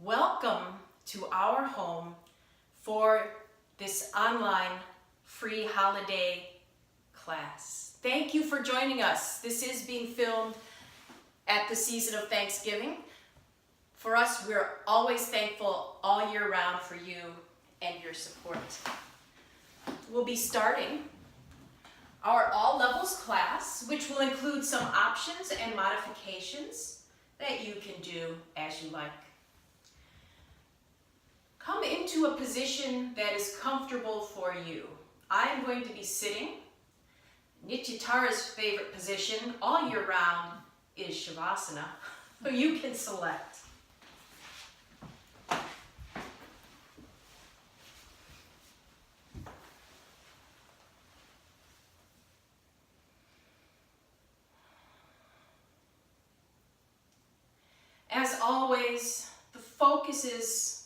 Welcome to our home for this online free holiday class. Thank you for joining us. This is being filmed at the season of Thanksgiving. For us, we're always thankful all year round for you and your support. We'll be starting our all levels class, which will include some options and modifications that you can do as you like. Come into a position that is comfortable for you. I am going to be sitting. Nityatara's favorite position all year round is Shavasana, so you can select. As always, the focus is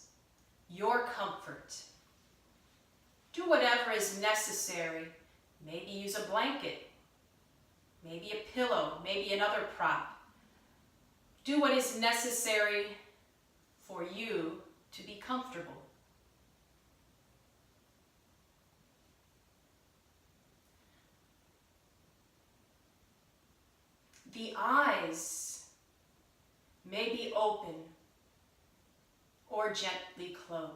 your comfort. Do whatever is necessary. Maybe use a blanket, maybe a pillow, maybe another prop. Do what is necessary for you to be comfortable. The eyes may be open or gently closed.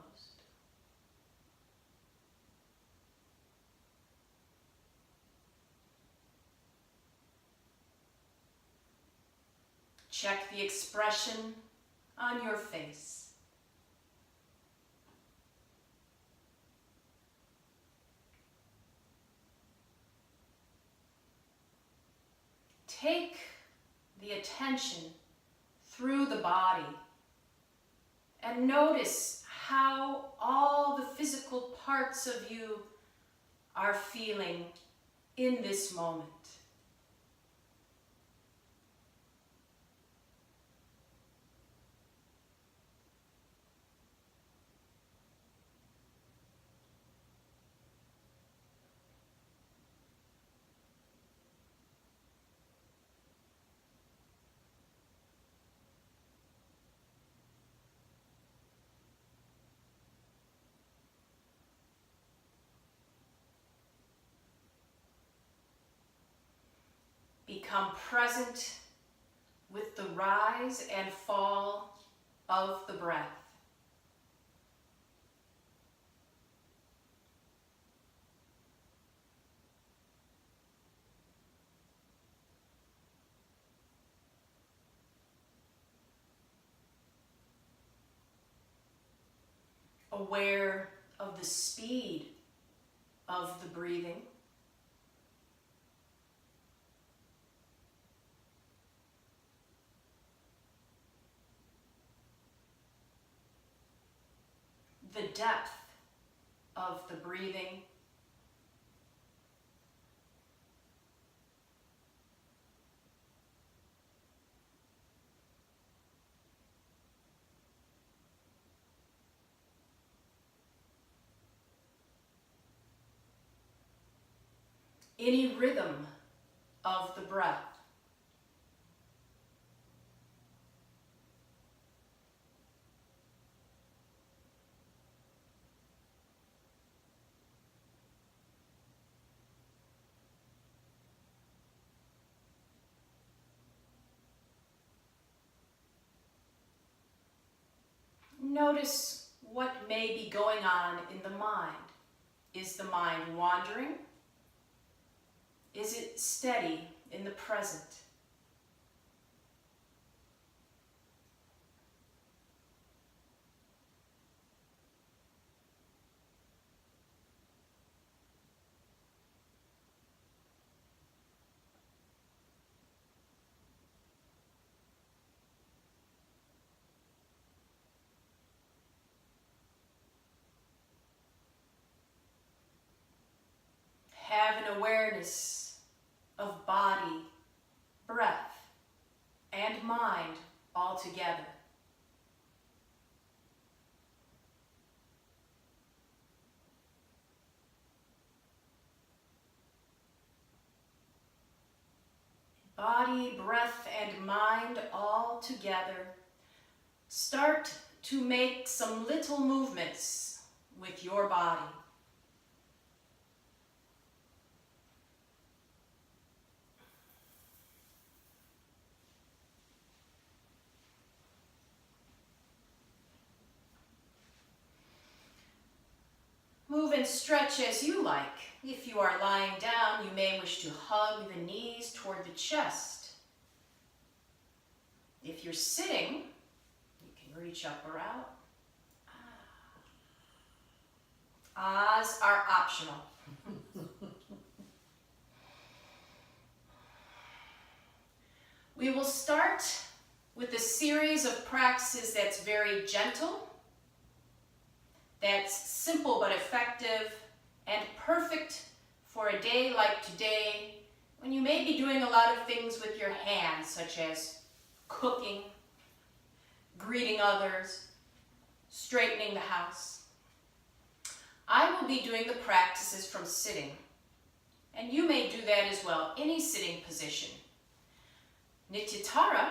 Check the expression on your face. Take the attention through the body and notice how all the physical parts of you are feeling in this moment. Become present with the rise and fall of the breath. Aware of the speed of the breathing. The depth of the breathing. Any rhythm of the breath. Notice what may be going on in the mind. Is the mind wandering? Is it steady in the present? Have an awareness of body, breath, and mind all together. Body, breath, and mind all together. Start to make some little movements with your body. Move and stretch as you like. If you are lying down, you may wish to hug the knees toward the chest. If you're sitting, you can reach up or out. Ahs are optional. We will start with a series of practices that's very gentle, that's simple but effective, and perfect for a day like today, when you may be doing a lot of things with your hands, such as cooking, greeting others, straightening the house. I will be doing the practices from sitting, and you may do that as well, any sitting position. Nityatara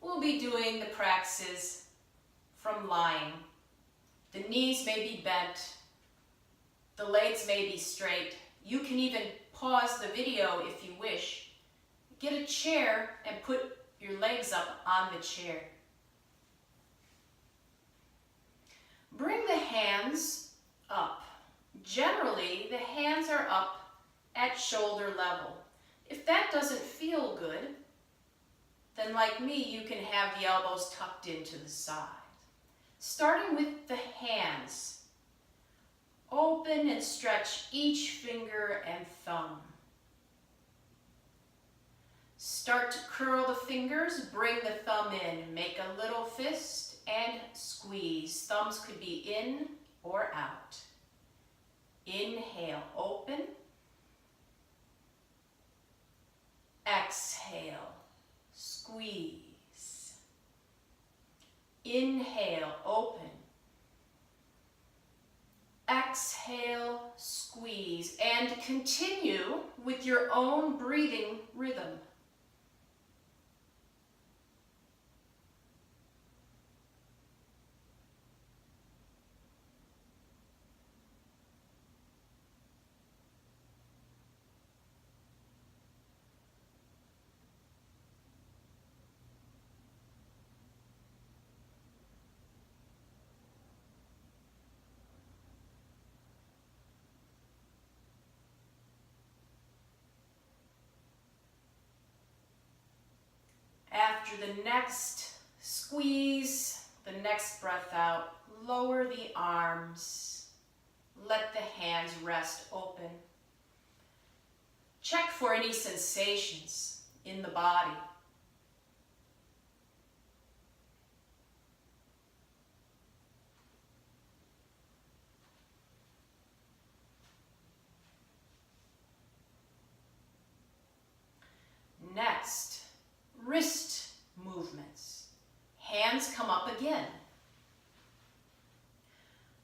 will be doing the practices from lying. The knees may be bent, the legs may be straight. You can even pause the video if you wish. Get a chair and put your legs up on the chair. Bring the hands up. Generally, the hands are up at shoulder level. If that doesn't feel good, then like me, you can have the elbows tucked into the side. Starting with the hands, open and stretch each finger and thumb. Start to curl the fingers, bring the thumb in, make a little fist and squeeze. Thumbs could be in or out. Inhale, open. Exhale, squeeze. Inhale, open. Exhale, squeeze. And continue with your own breathing rhythm. After the next squeeze, the next breath out, lower the arms. Let the hands rest open. Check for any sensations in the body. Next, wrist movements. Hands come up again.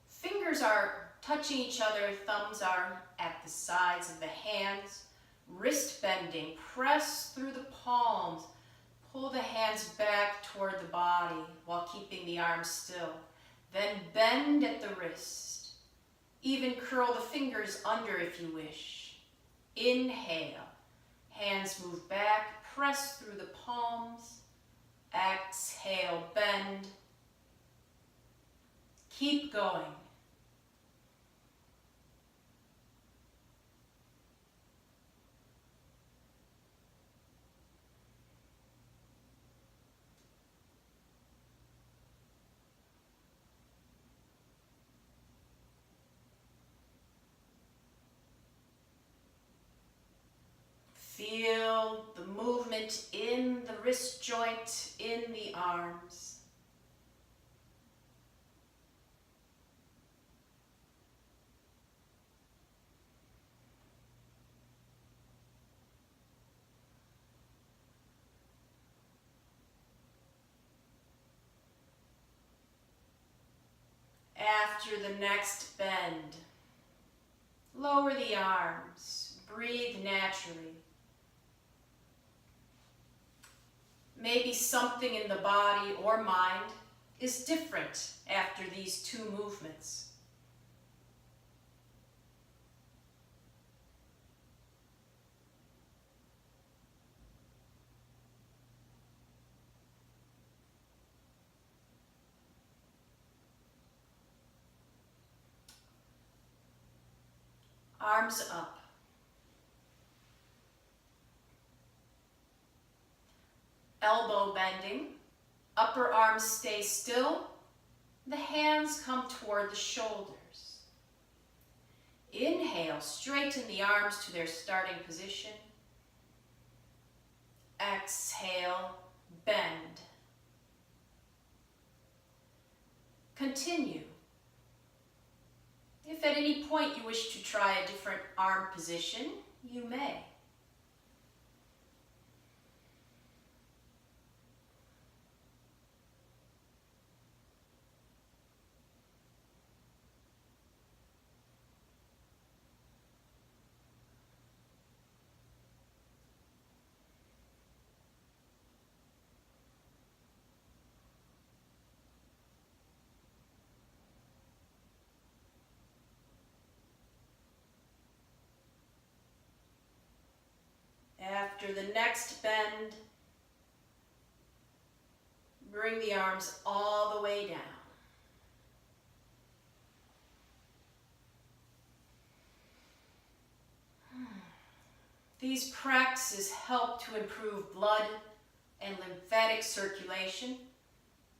Fingers are touching each other, thumbs are at the sides of the hands. Wrist bending, press through the palms. Pull the hands back toward the body while keeping the arms still. Then bend at the wrist. Even curl the fingers under if you wish. Inhale. Hands move back, press through the palms. Exhale, bend. Keep going. Feel the movement in the wrist joint, in the arms. After the next bend, lower the arms, breathe naturally. Maybe something in the body or mind is different after these two movements. Arms up. Elbow bending. Upper arms stay still. The hands come toward the shoulders. Inhale, straighten the arms to their starting position. Exhale, bend. Continue. If at any point you wish to try a different arm position, you may. After the next bend, bring the arms all the way down. These practices help to improve blood and lymphatic circulation,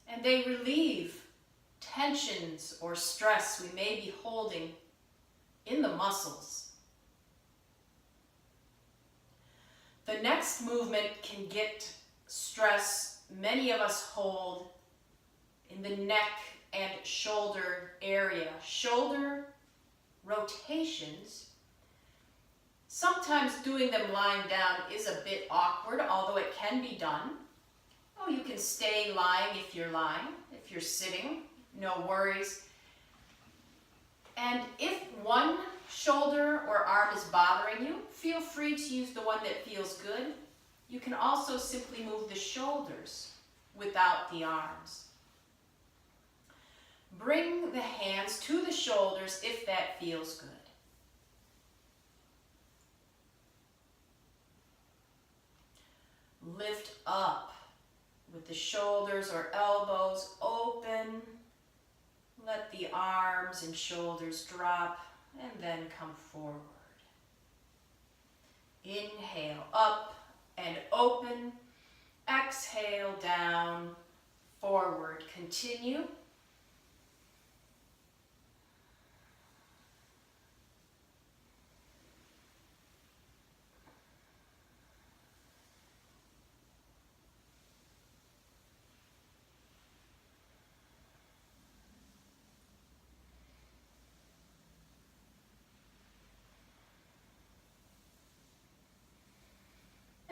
and they relieve tensions or stress we may be holding in the muscles. The next movement can get stress many of us hold in the neck and shoulder area. Shoulder rotations. Sometimes doing them lying down is a bit awkward, although it can be done. Oh, you can stay lying if you're lying. If you're sitting, no worries. And if one shoulder or arm is bothering you, feel free to use the one that feels good. You can also simply move the shoulders without the arms. Bring the hands to the shoulders if that feels good. Lift up with the shoulders or elbows open. Let the arms and shoulders drop and then come forward. Inhale, up and open. Exhale, down, forward. Continue.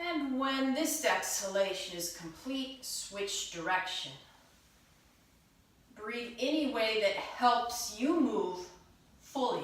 And when this exhalation is complete, switch direction. Breathe any way that helps you move fully.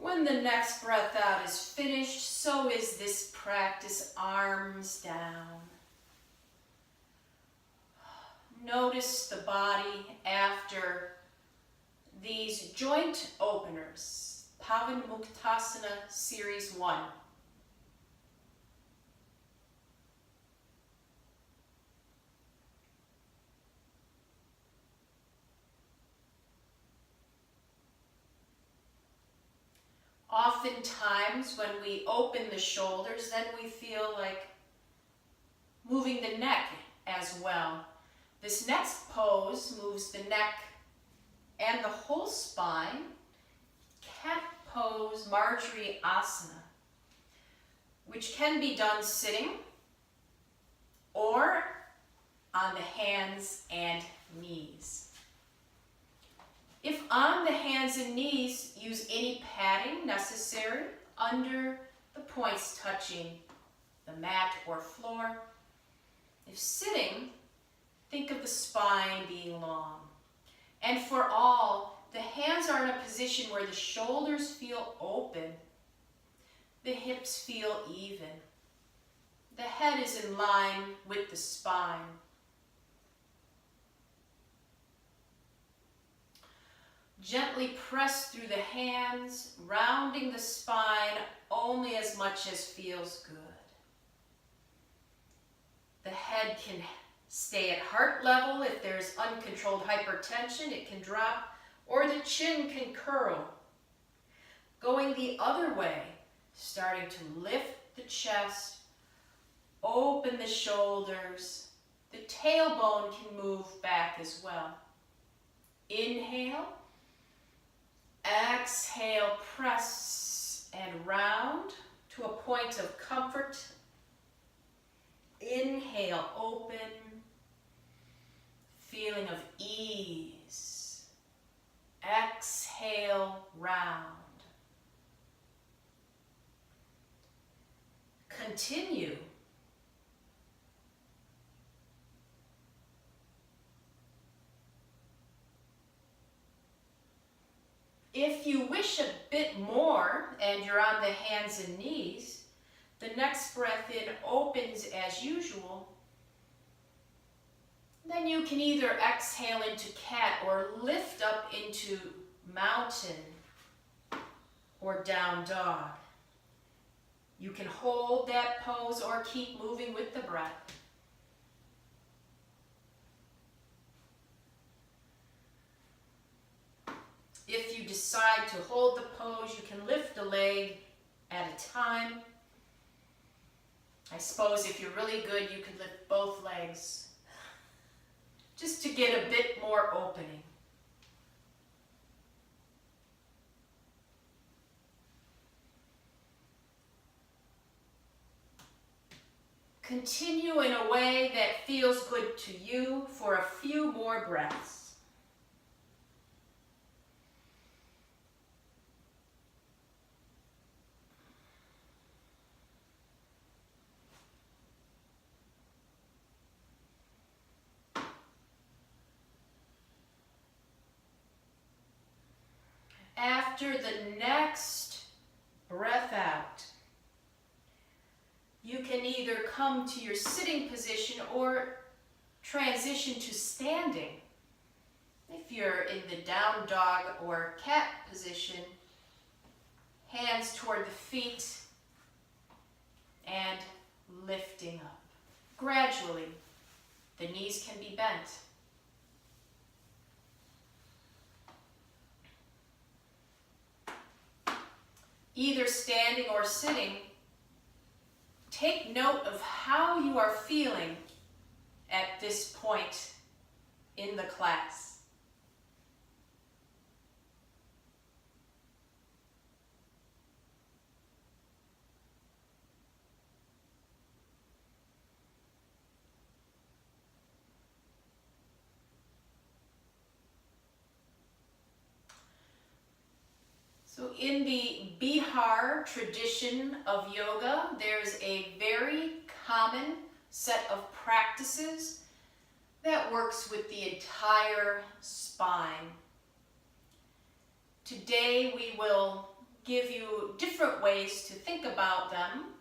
When the next breath out is finished, so is this practice, arms down. Notice the body after these joint openers, Pavanmuktasana Series 1. Oftentimes when we open the shoulders, then we feel like moving the neck as well. This next pose moves the neck and the whole spine. Cat pose, Marjorie Asana, which can be done sitting or on the hands and knees. If on the hands and knees, use any padding lying, necessary, under the points touching the mat or floor. If sitting, think of the spine being long. And for all, the hands are in a position where the shoulders feel open, the hips feel even. The head is in line with the spine. Gently press through the hands, rounding the spine only as much as feels good. The head can stay at heart level. If there's uncontrolled hypertension, it can drop, or the chin can curl. Going the other way, starting to lift the chest, open the shoulders. The tailbone can move back as well. Inhale. Exhale, press and round to a point of comfort. Inhale, open. Feeling of ease. Exhale, round. Continue. If you wish a bit more and you're on the hands and knees, the next breath in opens as usual. Then you can either exhale into cat or lift up into mountain or down dog. You can hold that pose or keep moving with the breath. If you decide to hold the pose, you can lift a leg at a time. I suppose if you're really good, you could lift both legs just to get a bit more opening. Continue in a way that feels good to you for a few more breaths. After the next breath out, you can either come to your sitting position or transition to standing. If you're in the down dog or cat position, hands toward the feet and lifting up. Gradually, the knees can be bent. Either standing or sitting, take note of how you are feeling at this point in the class. So in the Bihar tradition of yoga, there's a very common set of practices that works with the entire spine. Today we will give you different ways to think about them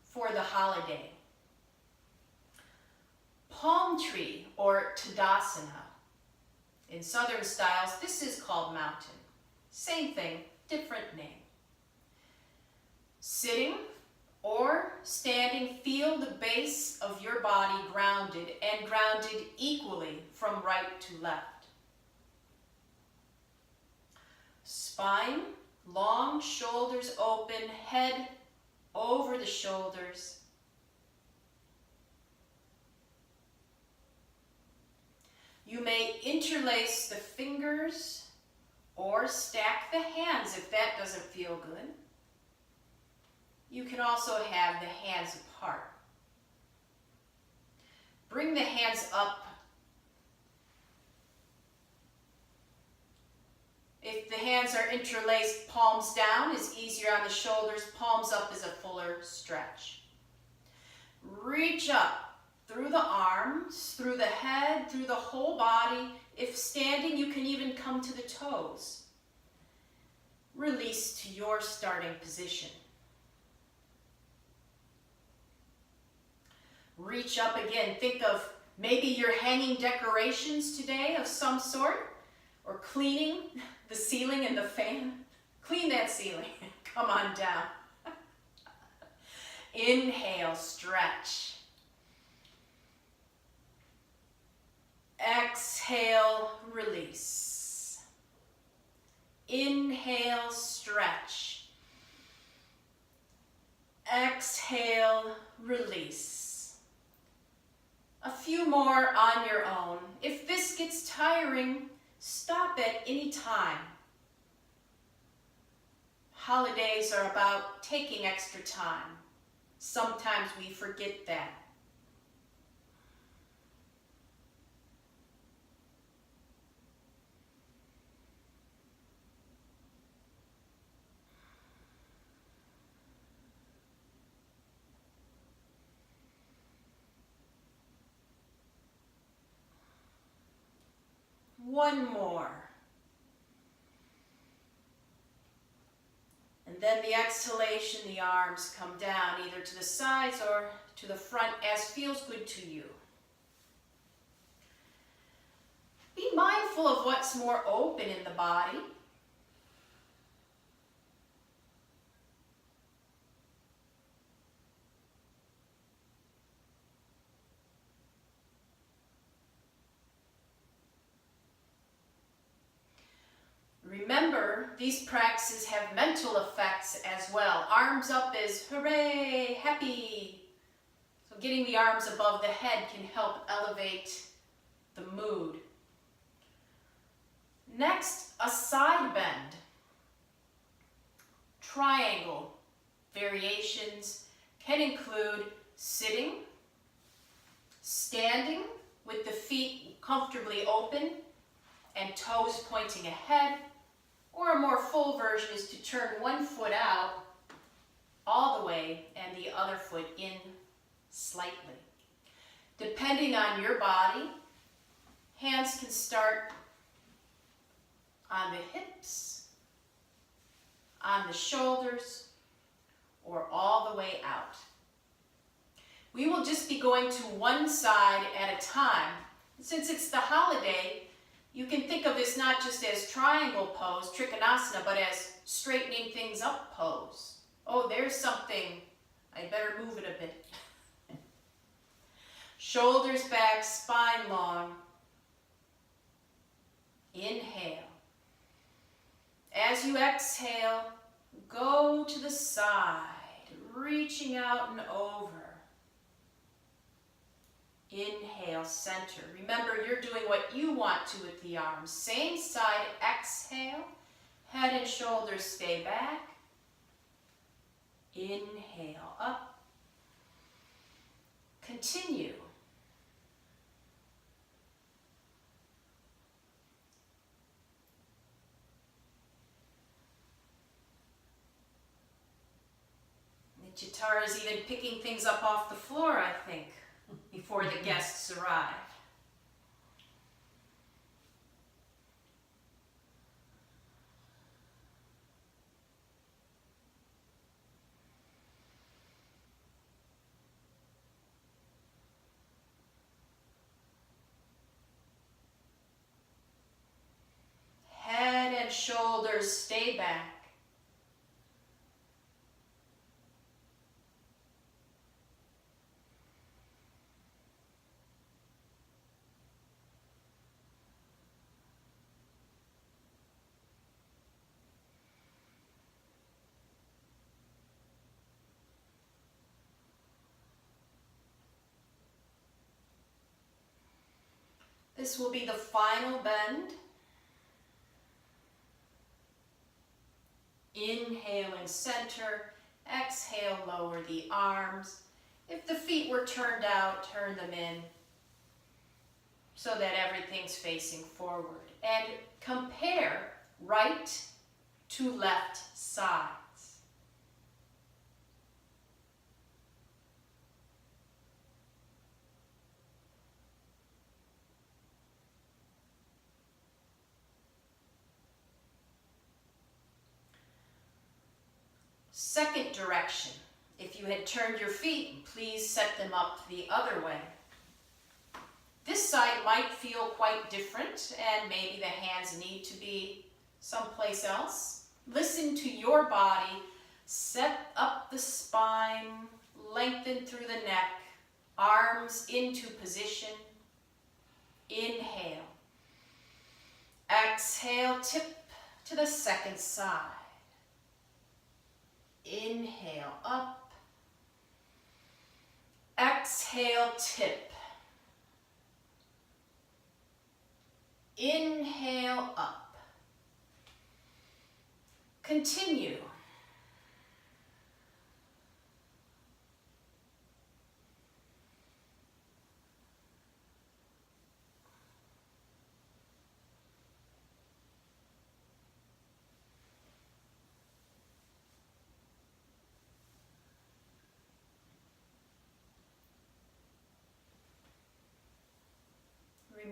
for the holiday. Palm tree or Tadasana. In southern styles, this is called mountain. Same thing, different name. Sitting or standing, feel the base of your body grounded and grounded equally from right to left. Spine, long, shoulders open, head over the shoulders. You may interlace the fingers or stack the hands if that doesn't feel good. You can also have the hands apart. Bring the hands up. If the hands Hands are interlaced, palms down is easier on the shoulders, palms up is a fuller stretch. Reach up through the arms, through the head, through the whole body. If standing, you can even come to the toes. Release to your starting position. Reach up again. Think of maybe you're hanging decorations today of some sort, or cleaning the ceiling and the fan. Clean that ceiling. Come on down. Inhale, stretch. Exhale, release. Inhale, stretch. Exhale, release. A few more on your own. If this gets tiring, stop at any time. Holidays are about taking extra time. Sometimes we forget that. One more. And then the exhalation, the arms come down either to the sides or to the front as feels good to you. Be mindful of what's more open in the body. Remember, these practices have mental effects as well. Arms up is hooray, happy. So getting the arms above the head can help elevate the mood. Next, a side bend. Triangle variations can include sitting, standing with the feet comfortably open and toes pointing ahead, or a more full version is to turn one foot out all the way and the other foot in slightly. Depending on your body, hands can start on the hips, on the shoulders, or all the way out. We will just be going to one side at a time. Since it's the holiday, you can think of this not just as triangle pose, Trikonasana, but as straightening things up pose. Oh, there's something. I better move it a bit. Shoulders back, spine long. Inhale. As you exhale, go to the side, reaching out and over. Inhale, center. Remember, you're doing what you want to with the arms. Same side, exhale. Head and shoulders stay back. Inhale, up. Continue. Nityatara is even picking things up off the floor, I think, before the guests arrive. Head and shoulders stay back. This will be the final bend. Inhale and center. Exhale, lower the arms. If the feet were turned out, turn them in so that everything's facing forward. And compare right to left sides. Second direction. If you had turned your feet, please set them up the other way. This side might feel quite different, and maybe the hands need to be someplace else. Listen to your body. Set up the spine, lengthen through the neck, arms into position. Inhale. Exhale, tip to the second side. Inhale, up. Exhale, tip. Inhale, up. Continue.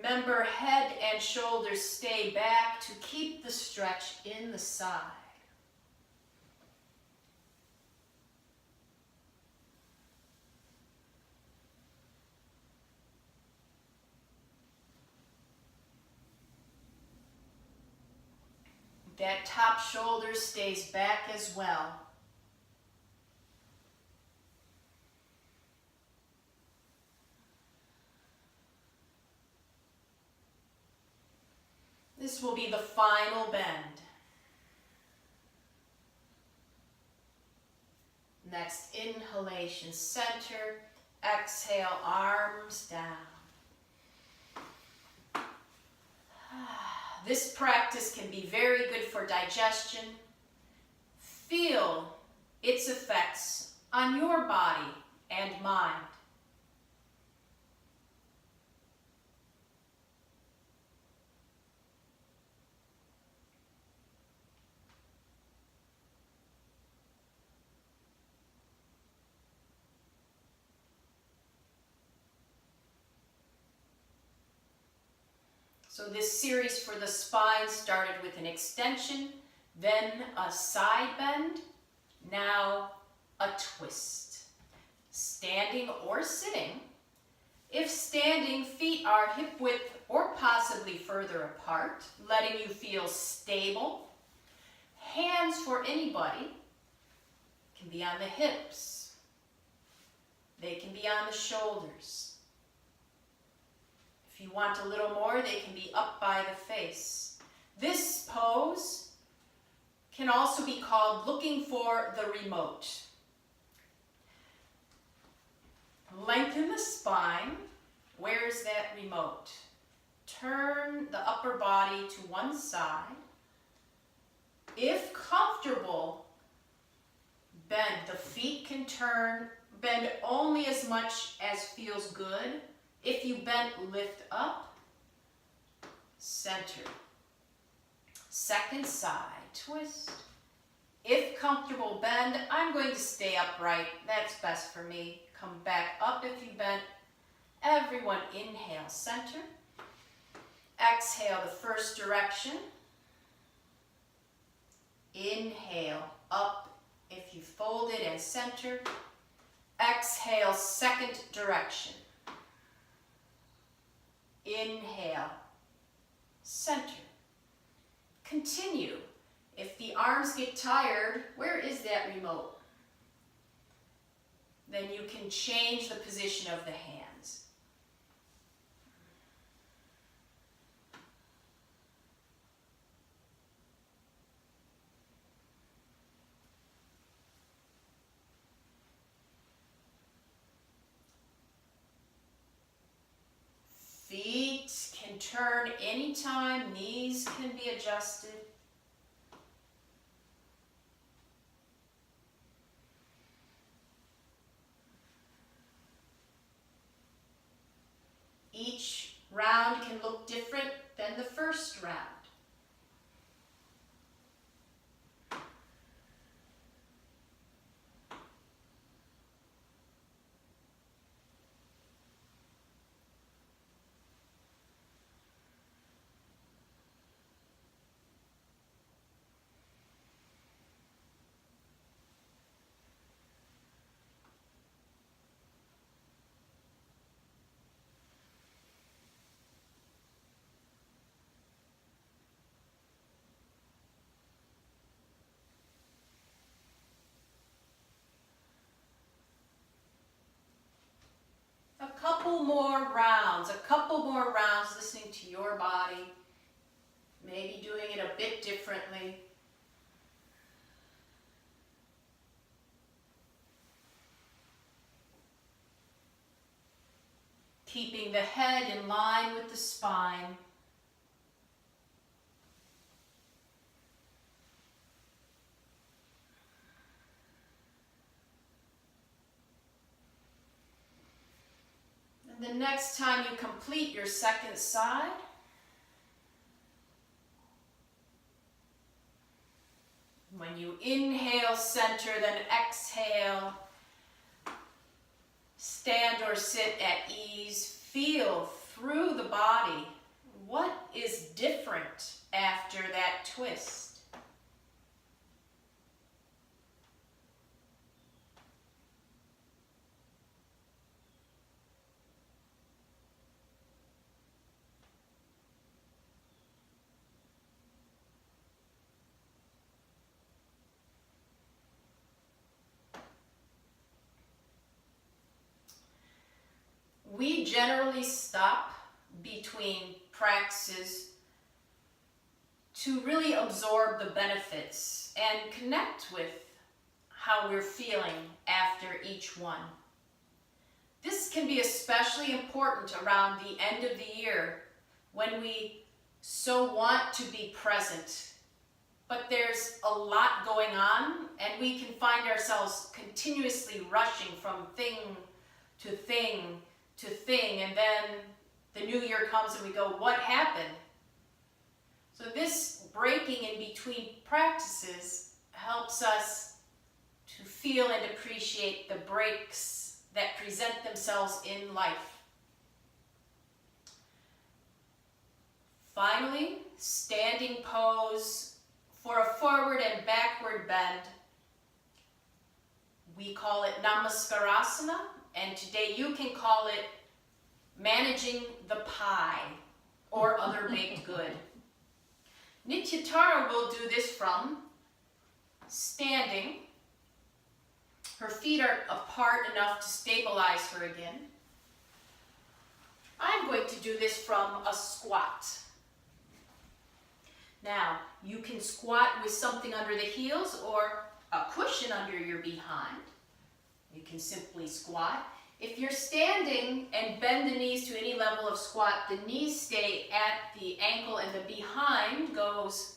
Remember, head and shoulders stay back to keep the stretch in the side. That top shoulder stays back as well. This will be the final bend. Next inhalation, center. Exhale, arms down. This practice can be very good for digestion. Feel its effects on your body and mind. So this series for the spine started with an extension, then a side bend, now a twist. Standing or sitting. If standing, feet are hip width or possibly further apart, letting you feel stable. Hands for anybody can be on the hips. They can be on the shoulders. If you want a little more, they can be up by the face. This pose can also be called looking for the remote. Lengthen the spine. Where's that remote? Turn the upper body to one side. If comfortable, bend. The feet can turn, bend only as much as feels good. If you bend, lift up, center. Second side, twist. If comfortable, bend. I'm going to stay upright. That's best for me. Come back up if you bent. Everyone inhale, center. Exhale the first direction. Inhale, up if you folded and center. Exhale, second direction. Inhale, center. Continue. If the arms get tired, where is that remote? Then you can change the position of the hands. Feet can turn anytime, knees can be adjusted. Each round can look different than the first round. couple more rounds, listening to your body, maybe doing it a bit differently. Keeping the head in line with the spine. And the next time you complete your second side, when you inhale, center, then exhale, stand or sit at ease, feel through the body what is different after that twist. We generally stop between practices to really absorb the benefits and connect with how we're feeling after each one. This can be especially important around the end of the year when we so want to be present, but there's a lot going on and we can find ourselves continuously rushing from thing to thing to thing, and then the new year comes and we go, what happened? So this breaking in between practices helps us to feel and appreciate the breaks that present themselves in life. Finally, standing pose for a forward and backward bend. We call it Namaskarasana. And today you can call it managing the pie or other baked good. Nityatara will do this from standing. Her feet are apart enough to stabilize her again. I'm going to do this from a squat. Now, you can squat with something under the heels or a cushion under your behind. You can simply squat. If you're standing and bend the knees to any level of squat, the knees stay at the ankle and the behind goes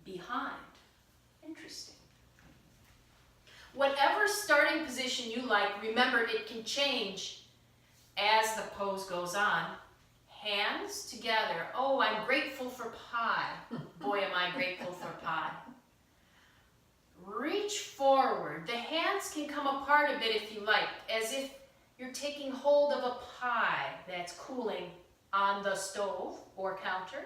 behind. Interesting. Whatever starting position you like, remember it can change as the pose goes on. Hands together. Oh, I'm grateful for pie. Boy, am I grateful for pie. Reach forward. The hands can come apart a bit if you like, as if you're taking hold of a pie that's cooling on the stove or counter.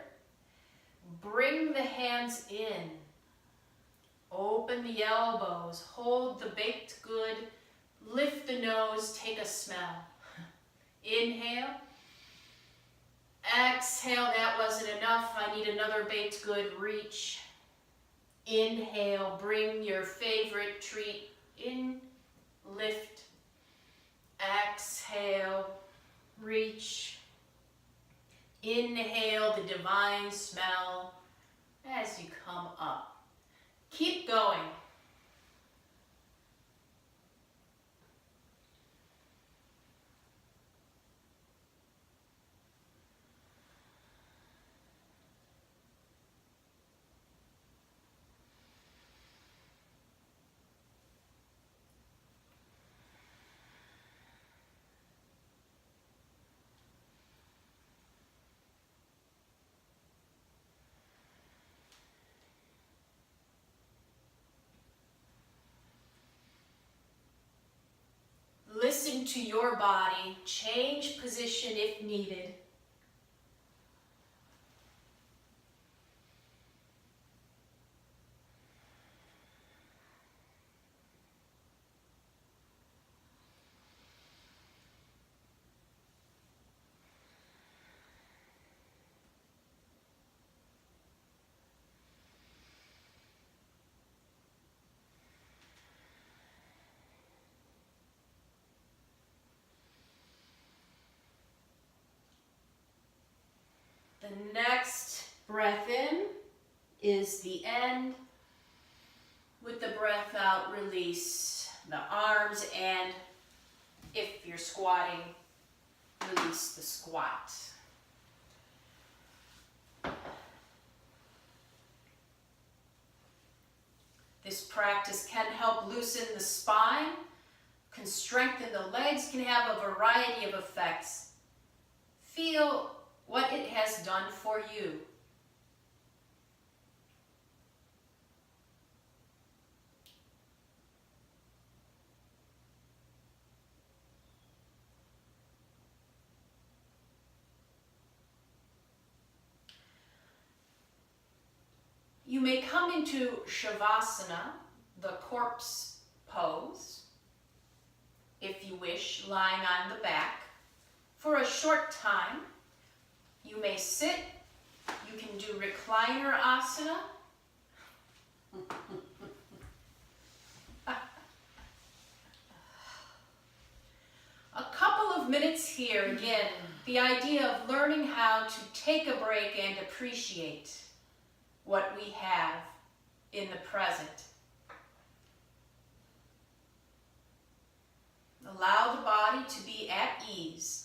Bring the hands in. Open the elbows. Hold the baked good. Lift the nose. Take a smell. Inhale. Exhale. That wasn't enough. I need another baked good. Reach. Inhale, bring your favorite treat in, lift, exhale, reach, inhale the divine smell as you come up. Keep going. Listen to your body, change position if needed. The next breath in is the end. With the breath out, release the arms, and if you're squatting, release the squat. This practice can help loosen the spine, can strengthen the legs, can have a variety of effects. Feel what it has done for you. You may come into Shavasana, the corpse pose, if you wish, lying on the back. For a short time, you may sit. You can do recliner asana. A couple of minutes here, again, the idea of learning how to take a break and appreciate what we have in the present. Allow the body to be at ease.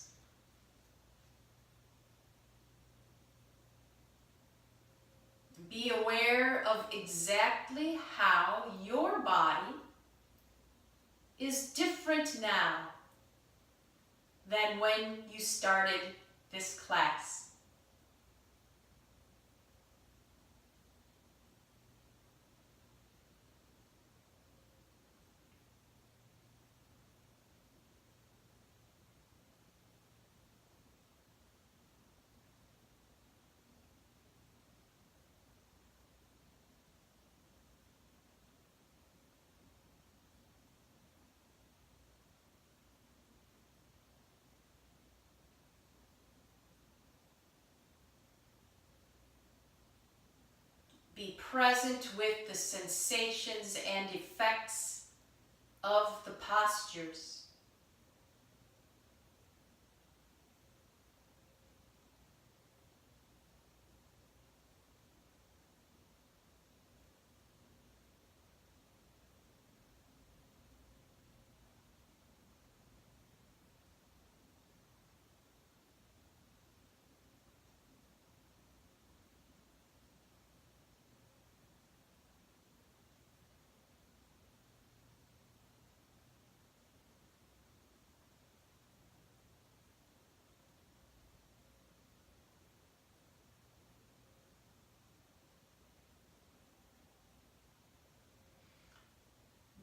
Be aware of exactly how your body is different now than when you started this class. Be present with the sensations and effects of the postures.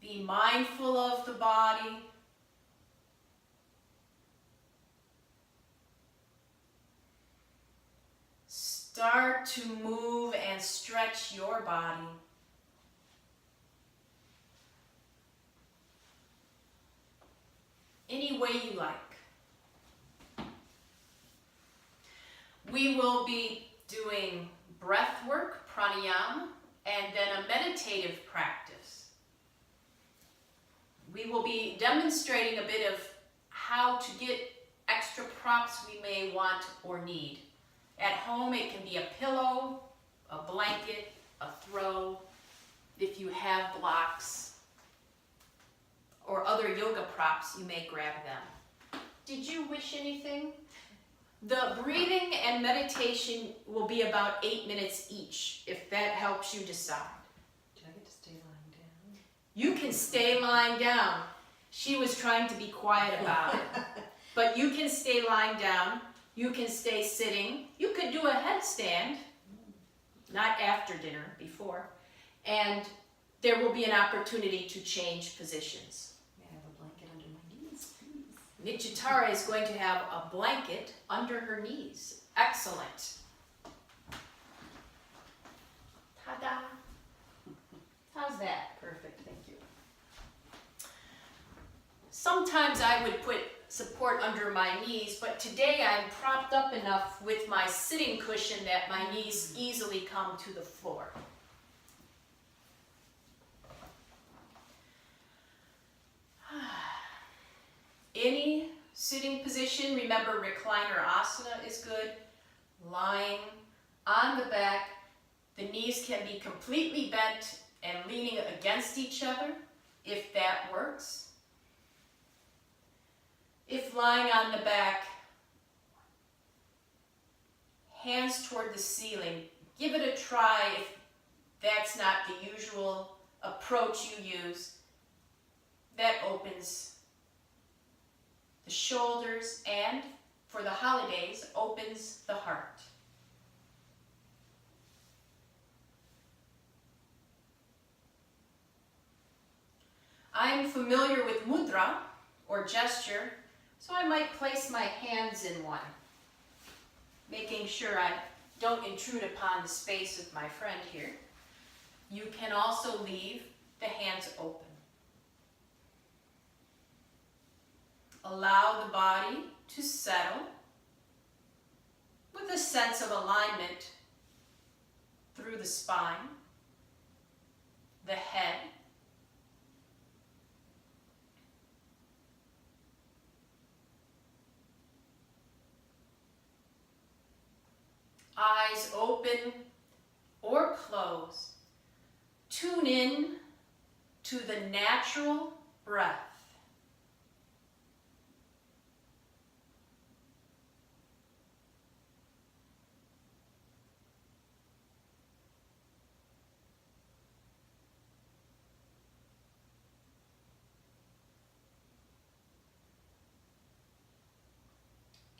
Be mindful of the body. Start to move and stretch your body. Any way you like. We will be doing breath work, pranayama, and then a meditative practice. We will be demonstrating a bit of how to get extra props we may want or need. At home, it can be a pillow, a blanket, a throw, if you have blocks, or other yoga props, you may grab them. Did you wish anything? The breathing and meditation will be about 8 minutes each, if that helps you decide. Do I get to stay lying down? You can stay lying down. She was trying to be quiet about it. But you can stay lying down. You can stay sitting. You could do a headstand, not after dinner, before. And there will be an opportunity to change positions. May I have a blanket under my knees, please? Nityatara is going to have a blanket under her knees. Excellent. Ta-da! How's that? Perfect, thank you. Sometimes I would put support under my knees, but today I'm propped up enough with my sitting cushion that my knees easily come to the floor. Any sitting position, remember recliner asana is good. Lying on the back, the knees can be completely bent and leaning against each other, if that works. If lying on the back, hands toward the ceiling, give it a try if that's not the usual approach you use. That opens the shoulders and, for the holidays, opens the heart. I'm familiar with mudra, or gesture, so I might place my hands in one, making sure I don't intrude upon the space of my friend here. You can also leave the hands open. Allow the body to settle with a sense of alignment through the spine, the head, eyes open or closed. Tune in to the natural breath.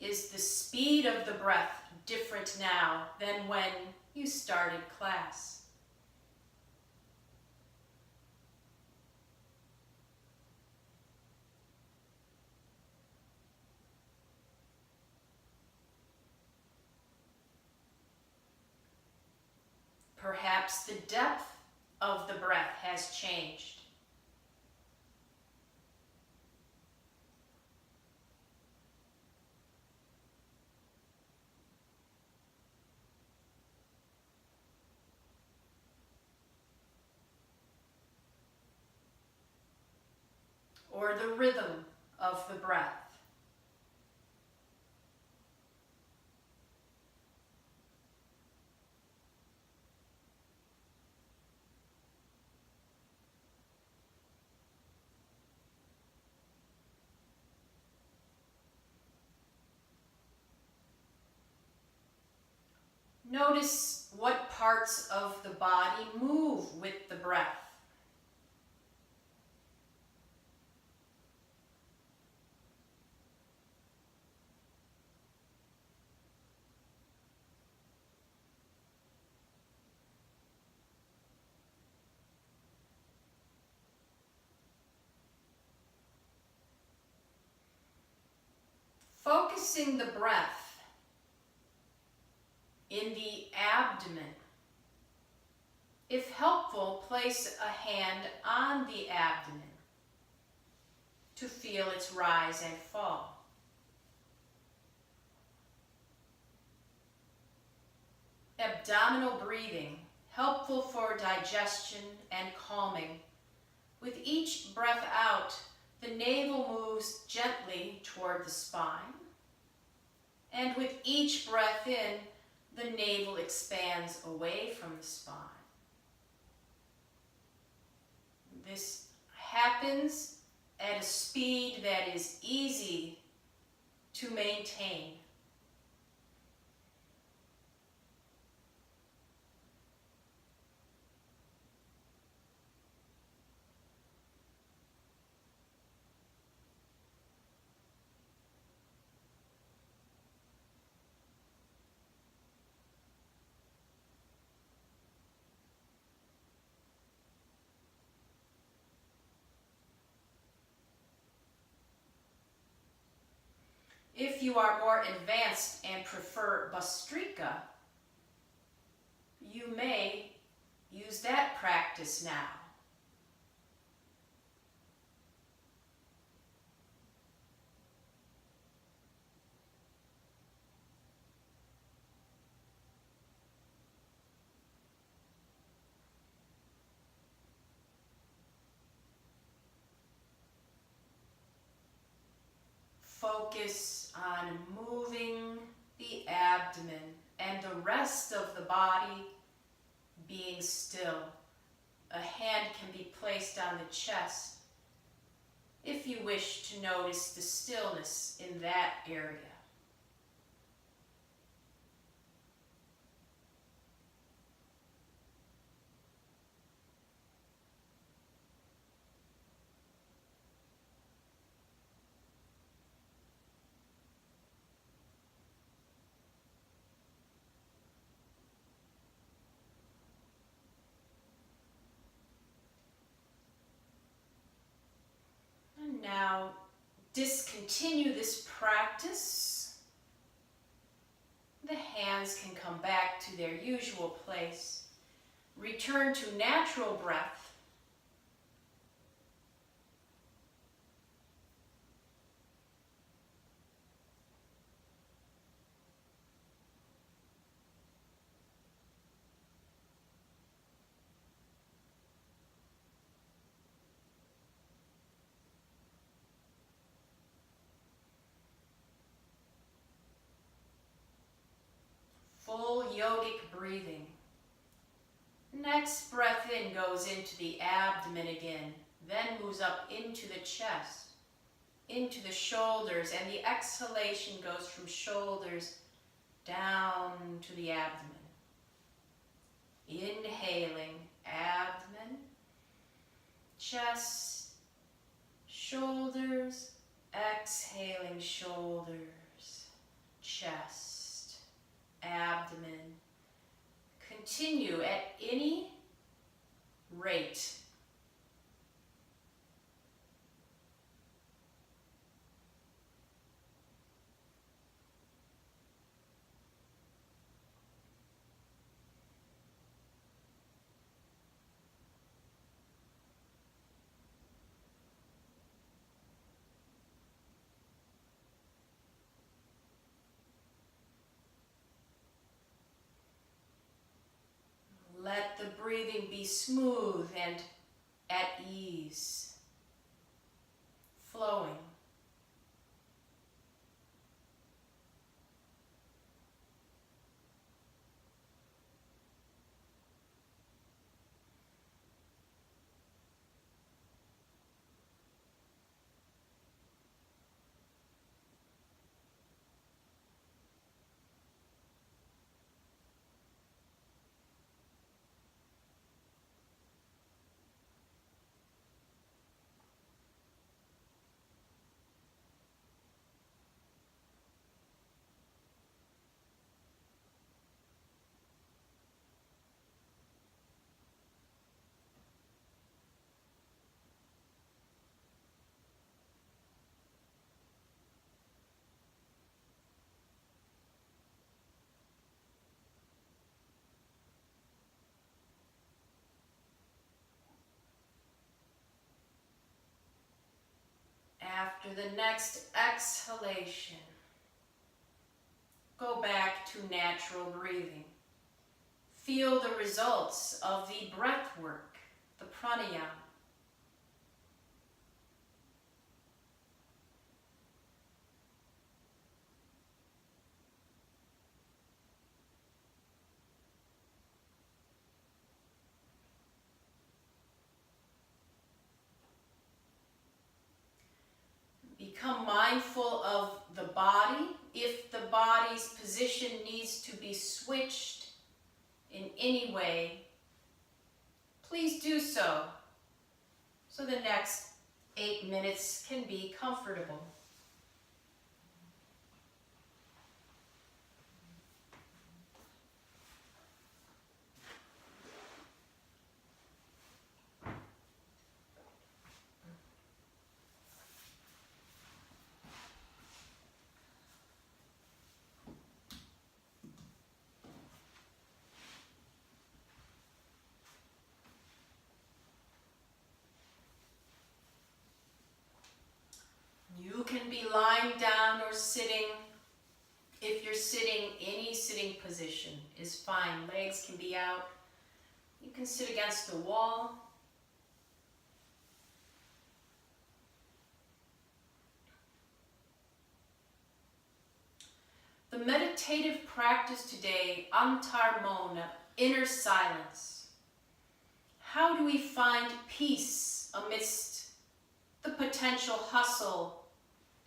Is the speed of the breath different now than when you started class? Perhaps the depth of the breath has changed. Or the rhythm of the breath. Notice what parts of the body move with the breath. Focusing the breath in the abdomen. If helpful, place a hand on the abdomen to feel its rise and fall. Abdominal breathing, helpful for digestion and calming. With each breath out, the navel moves gently toward the spine. And with each breath in, the navel expands away from the spine. This happens at a speed that is easy to maintain. If you are more advanced and prefer Bhastrika, you may use that practice now. Focus on moving the abdomen and the rest of the body being still. A hand can be placed on the chest if you wish to notice the stillness in that area. And now discontinue this practice. The hands can come back to their usual place. Return to natural breath. Full yogic breathing. Next breath in goes into the abdomen again, then moves up into the chest, into the shoulders, and the exhalation goes from shoulders down to the abdomen. Inhaling, abdomen, chest, shoulders, exhaling, shoulders, chest, abdomen. Continue at any rate. Let the breathing be smooth and at ease, flowing. After the next exhalation, go back to natural breathing. Feel the results of the breath work, the pranayama. Become mindful of the body. If the body's position needs to be switched in any way, please do so the next 8 minutes can be comfortable. You can be lying down or sitting. If you're sitting, any sitting position is fine. Legs can be out. You can sit against the wall. The meditative practice today, Antarmona, inner silence. How do we find peace amidst the potential hustle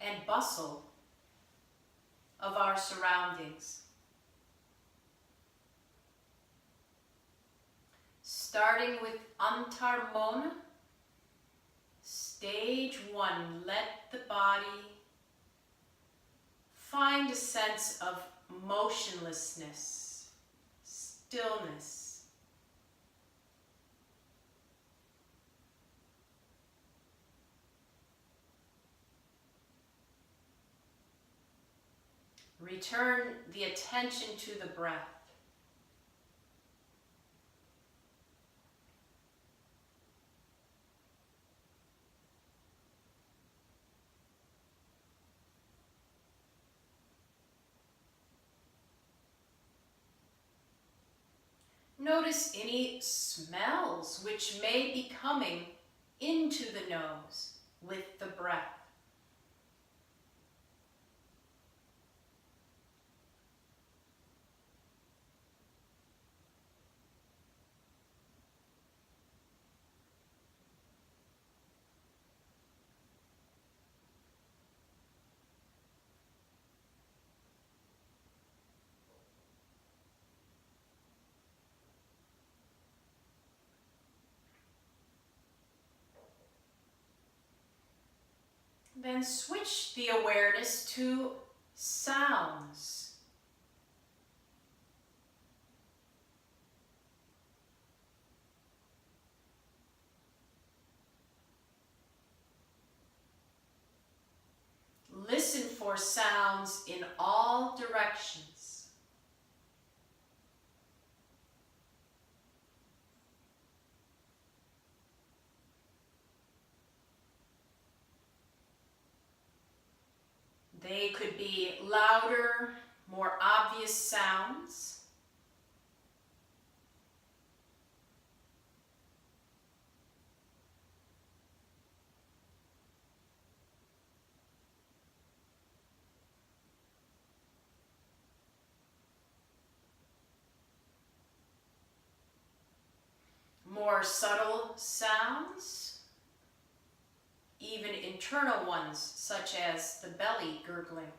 and bustle of our surroundings? Starting with Antarmona, stage 1, let the body find a sense of motionlessness, stillness. Return the attention to the breath. Notice any smells which may be coming into the nose with the breath. Then switch the awareness to sounds. Listen for sounds in all directions. They could be louder, more obvious sounds. More subtle sounds, even internal ones, such as the belly gurgling.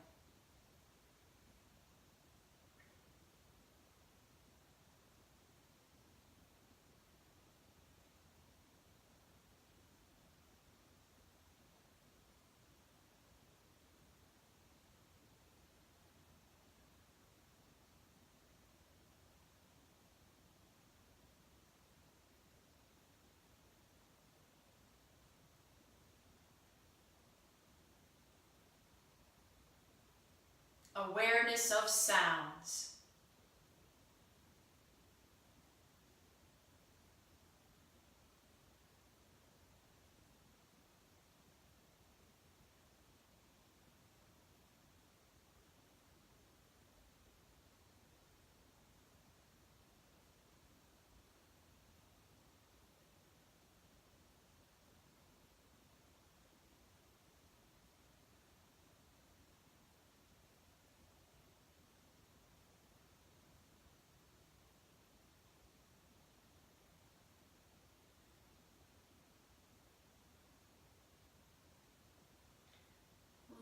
Awareness of sounds.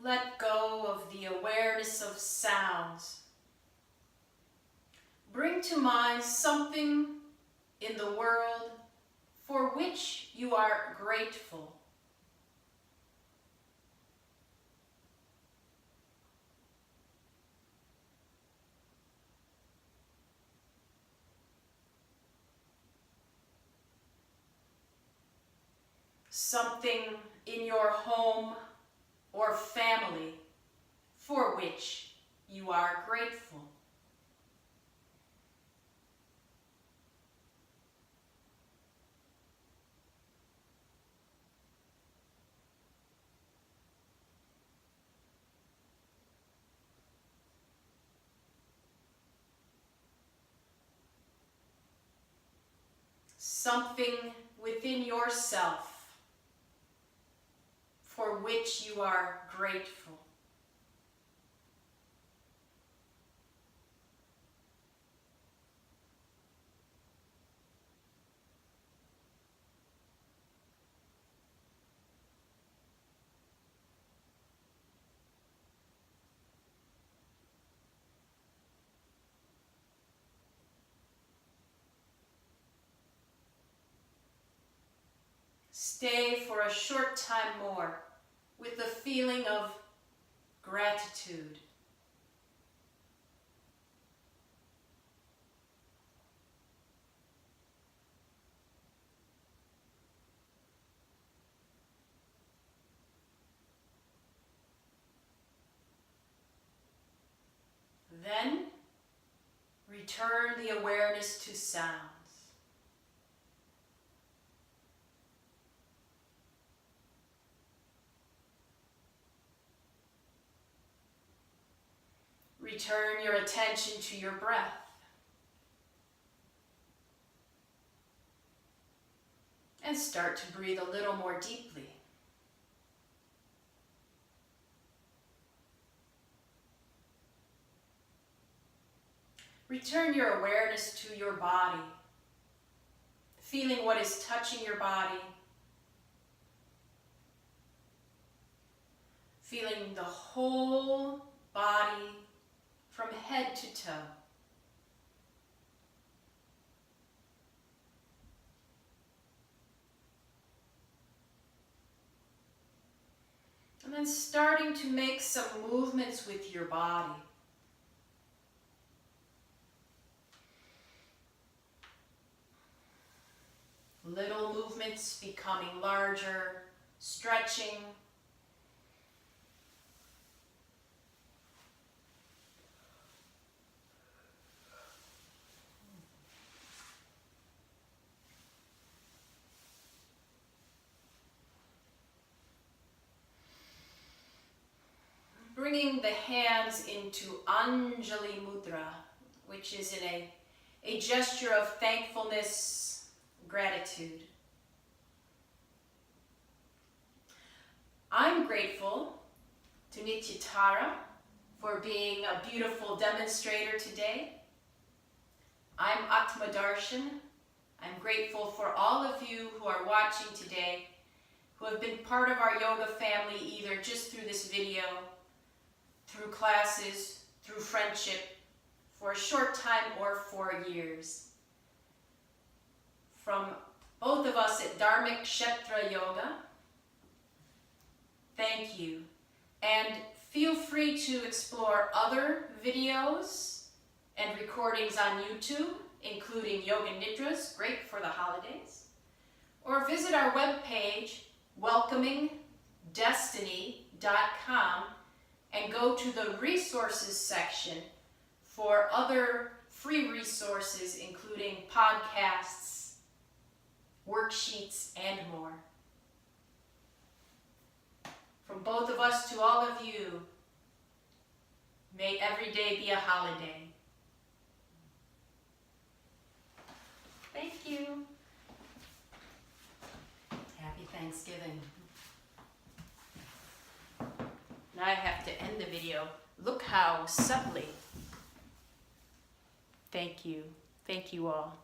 Let go of the awareness of sounds. Bring to mind something in the world for which you are grateful. Something in your home or family for which you are grateful. Something within yourself for which you are grateful. stay for a short time more with the feeling of gratitude. Then return the awareness to sounds. Return your attention to your breath. And start to breathe a little more deeply. Return your awareness to your body, feeling what is touching your body, feeling the whole body from head to toe. And then starting to make some movements with your body. Little movements becoming larger, stretching. Bringing the hands into Anjali Mudra, which is in a gesture of thankfulness, gratitude. I'm grateful to Nityatara for being a beautiful demonstrator today. I'm Atmadarshan. I'm grateful for all of you who are watching today, who have been part of our yoga family either just through this video, through classes, through friendship, for a short time or for years. From both of us at Dharma Kshetra Yoga, thank you. And feel free to explore other videos and recordings on YouTube, including Yoga Nidras, great for the holidays. Or visit our webpage, welcomingdestiny.com, and go to the resources section for other free resources, including podcasts, worksheets, and more. From both of us to all of you, may every day be a holiday. Thank you. Happy Thanksgiving. Now I have to end the video. Look how subtly. Thank you. Thank you all.